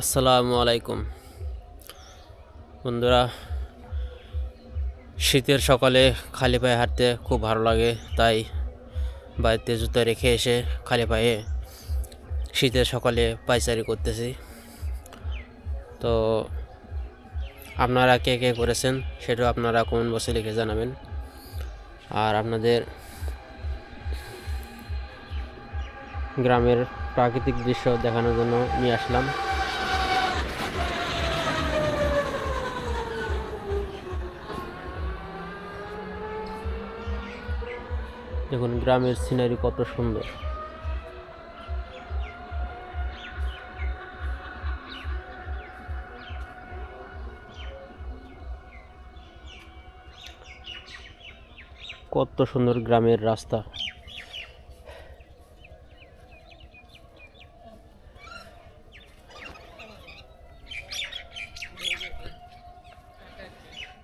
আসসালামু আলাইকুম বন্ধুরা। শীতের সকালে খালি পায়ে হাঁটতে খুব ভালো লাগে, তাই বাড়িতে জুতো রেখে এসে খালি পায়ে শীতের সকালে পায়চারি করতেছি। তো আপনারা কে কে করেছেন সেটাও আপনারা কমেন্ট বক্সে লিখে জানাবেন। আর আপনাদের গ্রামের প্রাকৃতিক দৃশ্য দেখানোর জন্য নিয়ে আসলাম। দেখুন গ্রামের সিনারি কত সুন্দর। কত সুন্দর গ্রামের রাস্তা।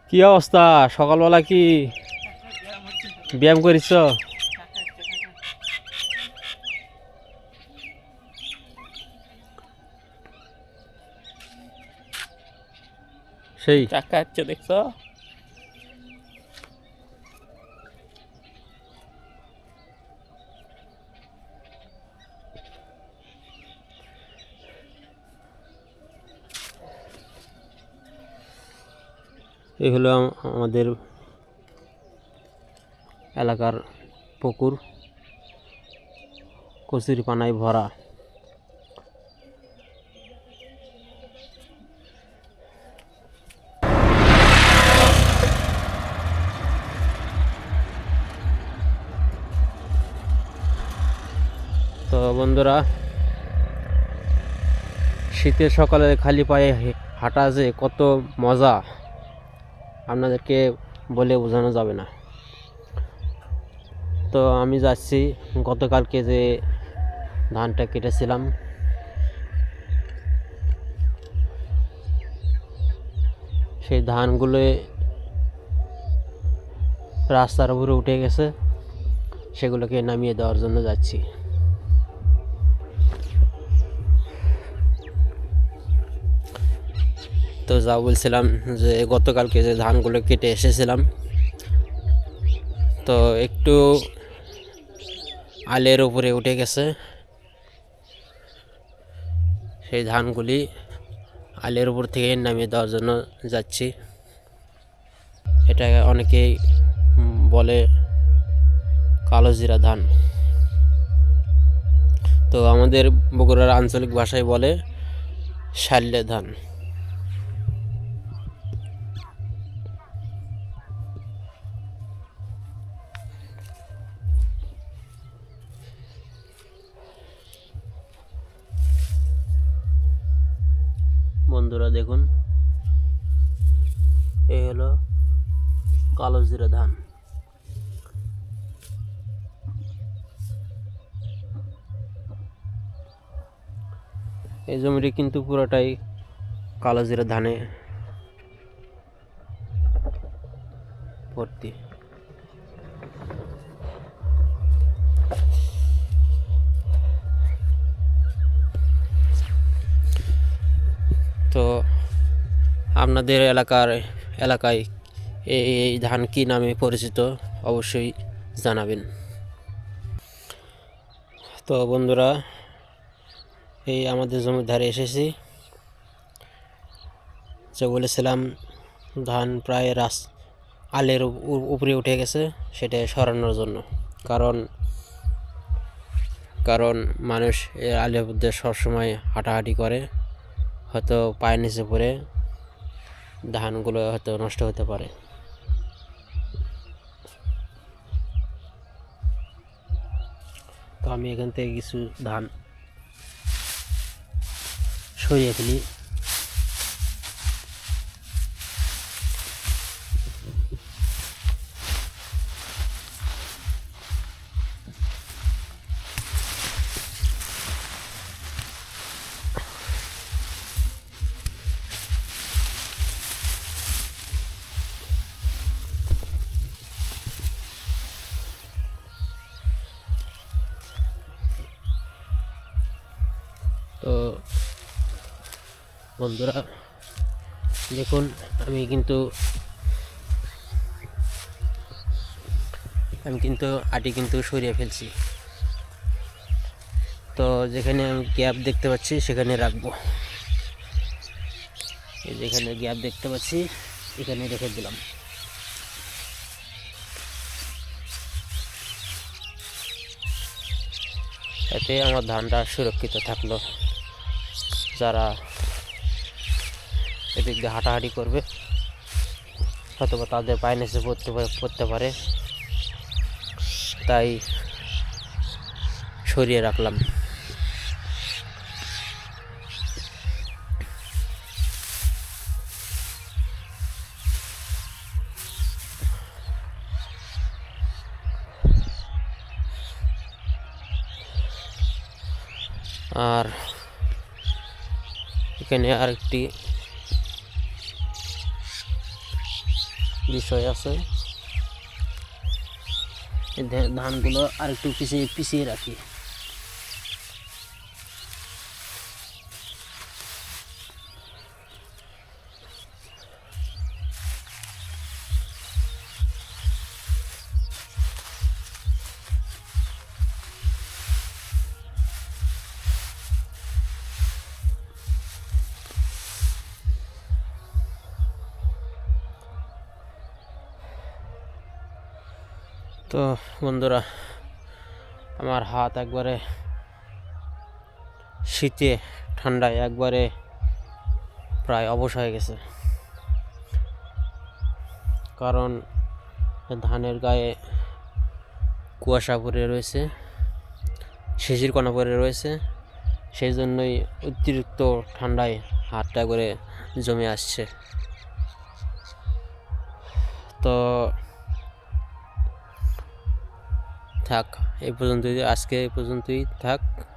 কি অবস্থা? সকালবেলা কি ব্যায়াম করিস? সেই চাকা হচ্ছে দেখছো? এই হলো আমাদের এলাকার পুকুর, কচুরি পানায় ভরা। তো বন্ধুরা, শীতের সকালে খালি পায়ে হাঁটা যে কত মজা আপনাদেরকে বলে বোঝানো যাবে না। তো আমি যাচ্ছি, গতকালকে যে ধানটা কেটেছিলাম সেই ধানগুলো রাস্তার উপরে উঠে গেছে, সেগুলোকে নামিয়ে দেওয়ার জন্য যাচ্ছি। তো যা বলছিলাম যে গতকালকে যে ধানগুলো কেটে এসেছিলাম, তো একটু আলের উপরে উঠে গেছে, সেই ধানগুলি আলের উপর থেকে নামিয়ে দেওয়ার জন্য যাচ্ছি। এটা অনেকেই বলে কালো জিরা ধান, তো আমাদের বগুড়ার আঞ্চলিক ভাষায় বলে শাল্যে ধান। বন্ধুরা দেখুন, এই হলো কালো জিরা ধান। এই জমিটি কিন্তু পুরোটাই কালো জিরা ধানে ভর্তি। তো আপনাদের এলাকায় এই ধান কি নামে পরিচিত অবশ্যই জানাবেন। তো বন্ধুরা, এই আমাদের জমির ধারে এসেছি, যে বলেছিলাম ধান প্রায় আলের উপরে উঠে গেছে, সেটা সরানোর জন্য। কারণ কারণ মানুষ এই আলের মধ্যে সবসময় হাঁটাহাঁটি করে, হয়তো পায়ের নিচে পড়ে ধানগুলো হয়তো নষ্ট হতে পারে। তো আমি এখান থেকে কিছু ধান সরিয়ে ফেলি। তো বন্ধুরা দেখুন, আমি কিন্তু আটি কিন্তু সরিয়ে ফেলছি। তো যেখানে আমি গ্যাপ দেখতে পাচ্ছি সেখানে রাখবো। এই যেখানে গ্যাপ দেখতে পাচ্ছি এখানে রেখে দিলাম। এতে আমার ধানটা সুরক্ষিত থাকলো। যারা এদিক দিয়ে হাঁটাহাঁটি করবে অথবা তাদের পায়ে নিচে পড়তে পারে, তাই সরিয়ে রাখলাম। আর এখানে আরেকটি বিষয় আছে, ধানগুলো আরেকটু পিছিয়ে রাখি। তো বন্ধুরা, আমার হাত একবারে শীতে ঠান্ডায় একবারে প্রায় অবশ হয়ে গেছে, কারণ ধানের গায়ে কুয়াশা পড়ে রয়েছে, শিশির কণা পড়ে রয়েছে। সেই জন্যই অতিরিক্ত ঠান্ডায় হাতটা একবারে জমে আসছে। তো থাক, আজকে এই পর্যন্তই থাক।